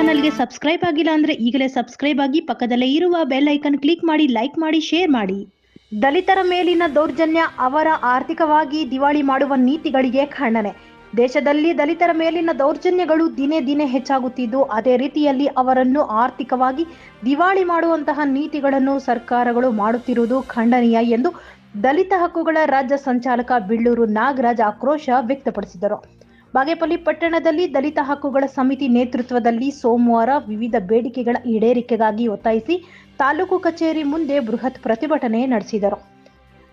ಚಾನಲ್ಗೆ ಸಬ್ಸ್ಕ್ರೈಬ್ ಆಗಿಲ್ಲ ಅಂದ್ರೆ ಈಗಲೇ ಸಬ್ಸ್ಕ್ರೈಬ್ ಆಗಿ ಪಕ್ಕದಲ್ಲೇ ಇರುವ ಬೆಲ್ ಐಕನ್ ಕ್ಲಿಕ್ ಮಾಡಿ, ಲೈಕ್ ಮಾಡಿ, ಶೇರ್ ಮಾಡಿ. ದಲಿತರ ಮೇಲಿನ ದೌರ್ಜನ್ಯ, ಅವರ ಆರ್ಥಿಕವಾಗಿ ದಿವಾಳಿ ಮಾಡುವ ನೀತಿಗಳಿಗೆ ಖಂಡನೆ. ದೇಶದಲ್ಲಿ ದಲಿತರ ಮೇಲಿನ ದೌರ್ಜನ್ಯಗಳು ದಿನೇ ದಿನೇ ಹೆಚ್ಚಾಗುತ್ತಿದ್ದು, ಅದೇ ರೀತಿಯಲ್ಲಿ ಅವರನ್ನು ಆರ್ಥಿಕವಾಗಿ ದಿವಾಳಿ ಮಾಡುವಂತಹ ನೀತಿಗಳನ್ನು ಸರ್ಕಾರಗಳು ಮಾಡುತ್ತಿರುವುದು ಖಂಡನೀಯ ಎಂದು ದಲಿತ ಹಕ್ಕುಗಳ ರಾಜ್ಯ ಸಂಚಾಲಕ ಬಿಳ್ಳೂರು ನಾಗರಾಜ್ ಆಕ್ರೋಶ ವ್ಯಕ್ತಪಡಿಸಿದರು. ಬಾಗೇಪಲ್ಲಿ ಪಟ್ಟಣದಲ್ಲಿ ದಲಿತ ಹಕ್ಕುಗಳ ಸಮಿತಿ ನೇತೃತ್ವದಲ್ಲಿ ಸೋಮವಾರ ವಿವಿಧ ಬೇಡಿಕೆಗಳ ಈಡೇರಿಕೆಗಾಗಿ ಒತ್ತಾಯಿಸಿ ತಾಲೂಕು ಕಚೇರಿ ಮುಂದೆ ಬೃಹತ್ ಪ್ರತಿಭಟನೆ ನಡೆಸಿದರು.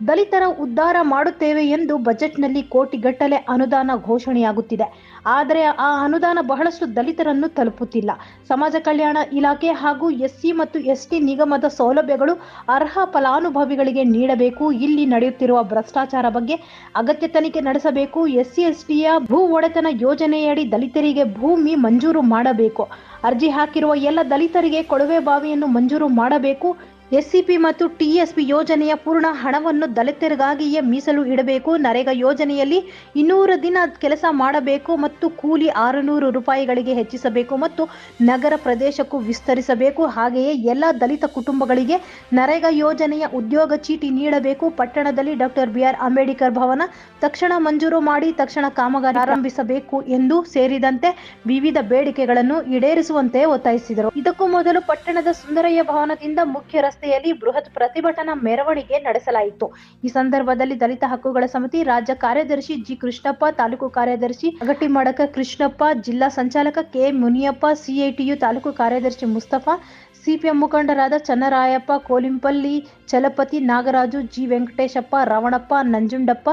ದಲಿತರ ಉದ್ಧಾರ ಮಾಡುತ್ತೇವೆ ಎಂದು ಬಜೆಟ್ನಲ್ಲಿ ಕೋಟಿಗಟ್ಟಲೆ ಅನುದಾನ ಘೋಷಣೆಯಾಗುತ್ತಿದೆ. ಆದರೆ ಆ ಅನುದಾನ ಬಹಳಷ್ಟು ದಲಿತರನ್ನು ತಲುಪುತ್ತಿಲ್ಲ. ಸಮಾಜ ಕಲ್ಯಾಣ ಇಲಾಖೆ ಹಾಗೂ ಎಸ್ಸಿ ಮತ್ತು ಎಸ್ಟಿ ನಿಗಮದ ಸೌಲಭ್ಯಗಳು ಅರ್ಹ ಫಲಾನುಭವಿಗಳಿಗೆ ನೀಡಬೇಕು. ಇಲ್ಲಿ ನಡೆಯುತ್ತಿರುವ ಭ್ರಷ್ಟಾಚಾರ ಬಗ್ಗೆ ಅಗತ್ಯ ತನಿಖೆ ನಡೆಸಬೇಕು. ಎಸ್ಸಿ ಎಸ್ಟಿಯ ಭೂ ಒಡೆತನ ಯೋಜನೆಯಡಿ ದಲಿತರಿಗೆ ಭೂಮಿ ಮಂಜೂರು ಮಾಡಬೇಕು. ಅರ್ಜಿ ಹಾಕಿರುವ ಎಲ್ಲ ದಲಿತರಿಗೆ ಕೊಳವೆ ಬಾವಿಯನ್ನು ಮಂಜೂರು ಮಾಡಬೇಕು. ಎಸ್ಸಿಪಿ ಮತ್ತು ಟಿಎಸ್ಪಿ ಯೋಜನೆಯ ಪೂರ್ಣ ಹಣವನ್ನು ದಲಿತರಿಗಾಗಿಯೇ ಮೀಸಲು ಇಡಬೇಕು. ನರೇಗಾ ಯೋಜನೆಯಲ್ಲಿ 200 ದಿನ ಕೆಲಸ ಮಾಡಬೇಕು ಮತ್ತು ಕೂಲಿ 600 ರೂಪಾಯಿಗಳಿಗೆ ಹೆಚ್ಚಿಸಬೇಕು ಮತ್ತು ನಗರ ಪ್ರದೇಶಕ್ಕೂ ವಿಸ್ತರಿಸಬೇಕು. ಹಾಗೆಯೇ ಎಲ್ಲ ದಲಿತ ಕುಟುಂಬಗಳಿಗೆ ನರೇಗಾ ಯೋಜನೆಯ ಉದ್ಯೋಗ ಚೀಟಿ ನೀಡಬೇಕು. ಪಟ್ಟಣದಲ್ಲಿ ಡಾಕ್ಟರ್ ಬಿಆರ್ ಅಂಬೇಡ್ಕರ್ ಭವನ ತಕ್ಷಣ ಮಂಜೂರು ಮಾಡಿ ತಕ್ಷಣ ಕಾಮಗಾರಿ ಆರಂಭಿಸಬೇಕು ಎಂದು ಸೇರಿದಂತೆ ವಿವಿಧ ಬೇಡಿಕೆಗಳನ್ನು ಈಡೇರಿಸುವಂತೆ ಒತ್ತಾಯಿಸಿದರು. ಇದಕ್ಕೂ ಮೊದಲು ಪಟ್ಟಣದ ಸುಂದರಯ್ಯ ಭವನದಿಂದ ಮುಖ್ಯ ರಸ್ತೆಯಲ್ಲಿ ಬೃಹತ್ ಪ್ರತಿಭಟನಾ ಮೆರವಣಿಗೆ ನಡೆಸಲಾಯಿತು. ಈ ಸಂದರ್ಭದಲ್ಲಿ ದಲಿತ ಹಕ್ಕುಗಳ ಸಮಿತಿ ರಾಜ್ಯ ಕಾರ್ಯದರ್ಶಿ ಜಿ ಕೃಷ್ಣಪ್ಪ, ತಾಲೂಕು ಕಾರ್ಯದರ್ಶಿ ಅಗಟಿಮಡಕ ಕೃಷ್ಣಪ್ಪ, ಜಿಲ್ಲಾ ಸಂಚಾಲಕ ಕೆ ಮುನಿಯಪ್ಪ, ಸಿಐಟಿಯು ತಾಲೂಕು ಕಾರ್ಯದರ್ಶಿ ಮುಸ್ತಫಾ, ಸಿಪಿಎಂ ಮುಖಂಡರಾದ ಚನ್ನರಾಯಪ್ಪ, ಕೋಲಿಂಪಲ್ಲಿ ಚಲಪತಿ, ನಾಗರಾಜು, ಜಿ ವೆಂಕಟೇಶಪ್ಪ, ರವಣಪ್ಪ, ನಂಜುಂಡಪ್ಪ,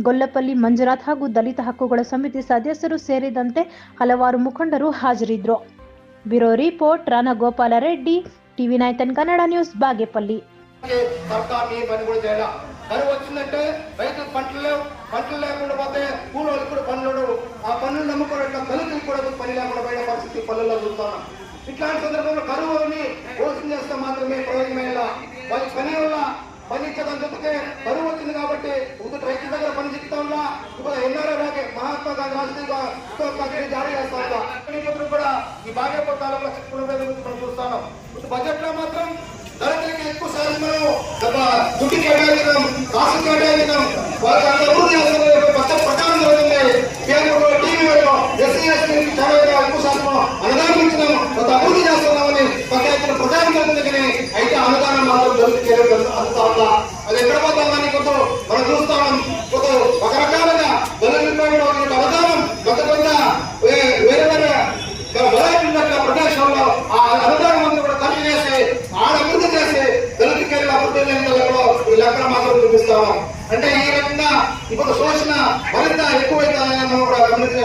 ಗೊಲ್ಲಪಲ್ಲಿ ಮಂಜುನಾಥ್ ಹಾಗೂ ದಲಿತ ಹಕ್ಕುಗಳ ಸಮಿತಿ ಸದಸ್ಯರು ಸೇರಿದಂತೆ ಹಲವಾರು ಮುಖಂಡರು ಹಾಜರಿದ್ದರು. Bureau report Ranagopala Reddy, TV nine Kannada news, Bagepalli. సర్కార్ ఏ పని కూడా చేయాల. కరువు వచ్చిందంటే రైతులు పంటలు లేకుండా పోతే కూలోళ్ళు కూడా పనులు, ఆ పనులు నమ్ముకోవడం దళితులు కూడా పని లేకుండా పోయిన పరిస్థితి పనుల్లో చూస్తున్నాం. ఇట్లాంటి సందర్భంలో కరువుని మోసం చేస్తే మాత్రమే ప్రయోజనమేల. వాళ్ళ పని వల్ల పనిచ్చడం జೊತೆಗೆ కరువు వచ్చింది కాబట్టి ముందు రైతు దగ్గర పని చెప్తా ఉన్నా. ఇప్పుడు ఎన్ఆర్ఐ లాగే మహాత్మా గాంధీ రాష్ట్రీయ జారీ చేస్తా ఉన్నా. కూడా ఈ బాగేపల్లి తాలూకా మనం చూస్తాం. బడ్జెట్ లో మాత్రం దళితులకి ఎక్కువ సార్లు మనం దుడ్డు కేటాయించడం, కాసు కేటాయించడం, వాళ్ళకి ప్రచారం జరుగుతుంది. కేంద్రంలో టీవీలో ఎస్సీ ఎస్టీకి చాలా ఎక్కువ సార్లు అనుదానించడం, కొంత అభివృద్ధి చేస్తున్నామని పక్కన ప్రచారం జరుగుతుంది. కానీ అయితే అనుదానం మాత్రం దళితులు అందుతా ఉందా? అది ఎక్కడ పోతామని కొంత మనం చూస్తాం. కొంత రకరకాలుగా దళితులపై అవధానం కొంత వేరే ప్రదేశంలో ఆ అనుదానం అంతా కూడా ఖర్చు చేసి అభివృద్ధి చేసి దళితులకి అభివృద్ధి లెక్కలు మాత్రం చూపిస్తాము. అంటే ఈ రకంగా ఇప్పుడు శోషణ మరింత ఎక్కువైతుందని మనం కూడా గమనించే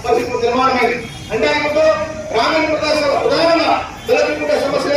పరిస్థితి నిర్మాణమైంది. అంటే ఇప్పుడు గ్రామీణ ప్రదేశాలు ఉదాహరణ దళితుల సమస్యలు